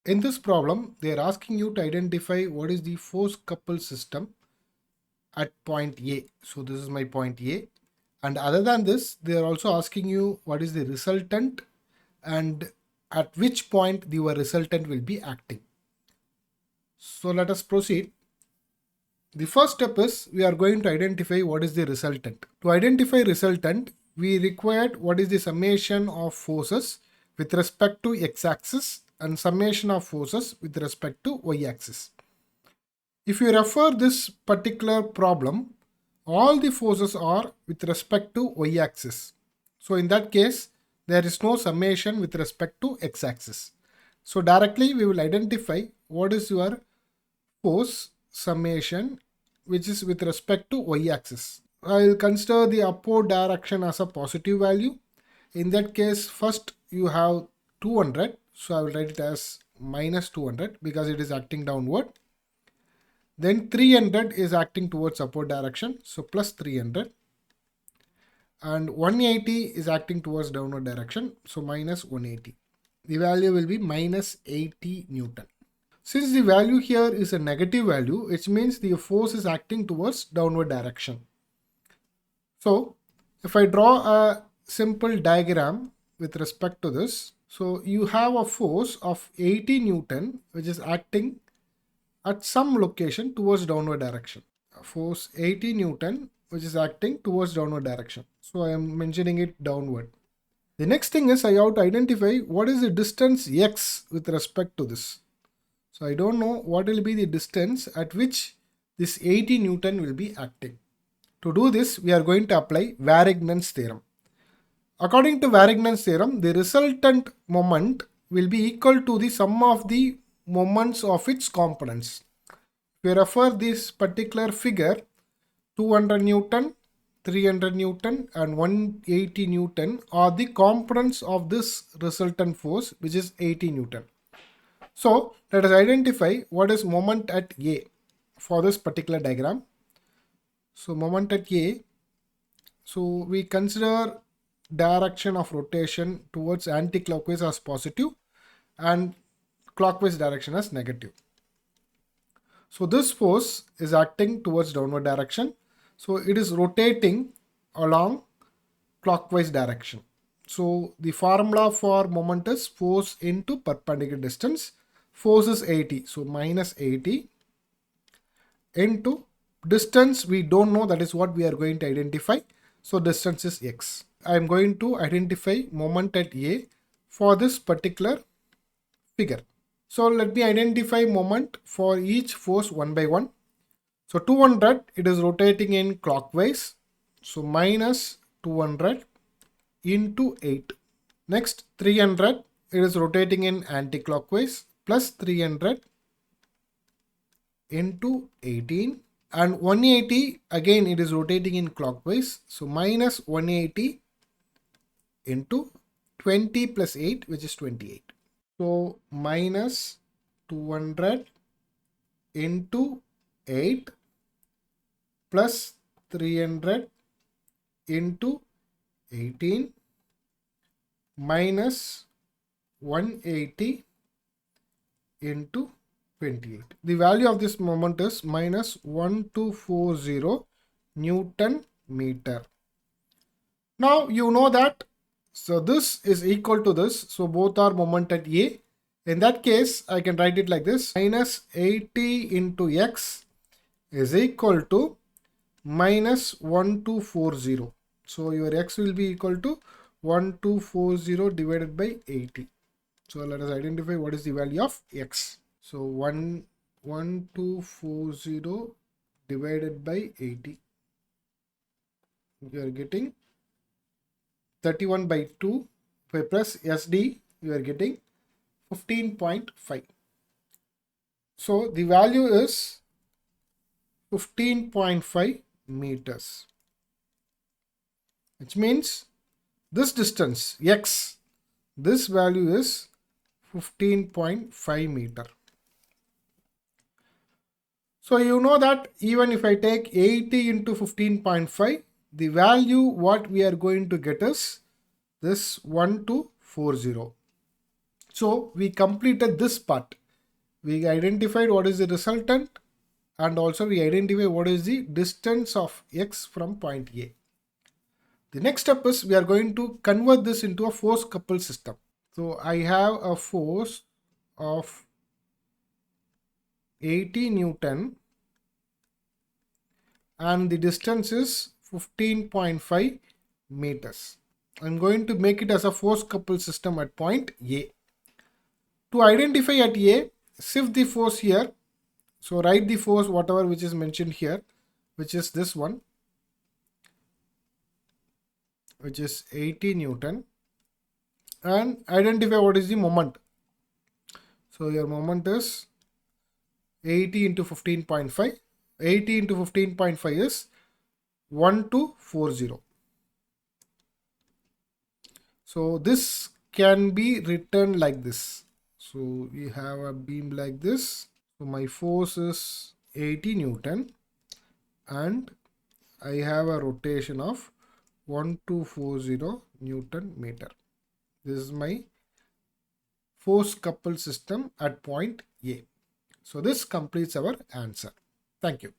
In this problem, they are asking you to identify what is the force coupled system at point A. So this is my point A. And other than this, they are also asking you what is the resultant and at which point your resultant will be acting. So let us proceed. The first step is we are going to identify what is the resultant. To identify resultant, we required what is the summation of forces with respect to x-axis and summation of forces with respect to y-axis. If you refer this particular problem, all the forces are with respect to y-axis. So in that case, there is no summation with respect to x-axis. So directly we will identify what is your force summation which is with respect to y-axis. I will consider the upward direction as a positive value. In that case, first you have 200. So I will write it as minus 200 because it is acting downward. Then 300 is acting towards upward direction. So plus 300. And 180 is acting towards downward direction. So minus 180. The value will be minus 80 Newton. Since the value here is a negative value, it means the force is acting towards downward direction. So if I draw a simple diagram with respect to this, so you have a force of 80 Newton which is acting at some location towards downward direction. Force 80 Newton which is acting towards downward direction. So I am mentioning it downward. The next thing is I have to identify what is the distance x with respect to this. So I don't know what will be the distance at which this 80 Newton will be acting. To do this, we are going to apply Varignon's theorem. According to Varignon's theorem, the resultant moment will be equal to the sum of the moments of its components. If we refer this particular figure, 200 Newton, 300 Newton and 180 Newton are the components of this resultant force, which is 80 Newton. So let us identify what is moment at A for this particular diagram. So moment at A, so we consider direction of rotation towards anti-clockwise as positive and clockwise direction as negative. So this force is acting towards downward direction. So it is rotating along clockwise direction. So the formula for moment is force into perpendicular distance. Force is 80. So minus 80 into distance we don't know, that is what we are going to identify. So distance is x. I am going to identify moment at A for this particular figure. So let me identify moment for each force one by one. So 200, it is rotating in clockwise. So minus 200 into 8. Next 300, it is rotating in anti-clockwise, plus 300 into 18. And 180, again it is rotating in clockwise. So minus 180 into 20 plus 8, which is 28. So minus 200 into 8 plus 300 into 18 minus 180 into 28. The value of this moment is minus 1240 Newton meter. Now you know that, so this is equal to this. So both are moment at A. In that case, I can write it like this. Minus 80 into x is equal to minus 1240. So your x will be equal to 1240 divided by 80. So let us identify what is the value of x. So 1240 divided by 80. You are getting 31 by 2 plus SD, you are getting 15.5. So the value is 15.5 meters, which means this distance x, this value is 15.5 meter. So you know that even if I take 80 into 15.5, the value what we are going to get is this 1240. So we completed this part. We identified what is the resultant, and also we identify what is the distance of x from point A. The next step is we are going to convert this into a force coupled system. So I have a force of 80 Newton and the distance is 15.5 meters. I'm going to make it as a force coupled system at point A. To identify at A, shift the force here. So write the force whatever which is mentioned here, which is this one, which is 80 Newton, and identify what is the moment. So your moment is 80 into 15.5. 80 into 15.5 is 1240. So this can be written like this. So we have a beam like this. So my force is 80 Newton and I have a rotation of 1240 Newton meter. This is my force coupled system at point A. So this completes our answer. Thank you.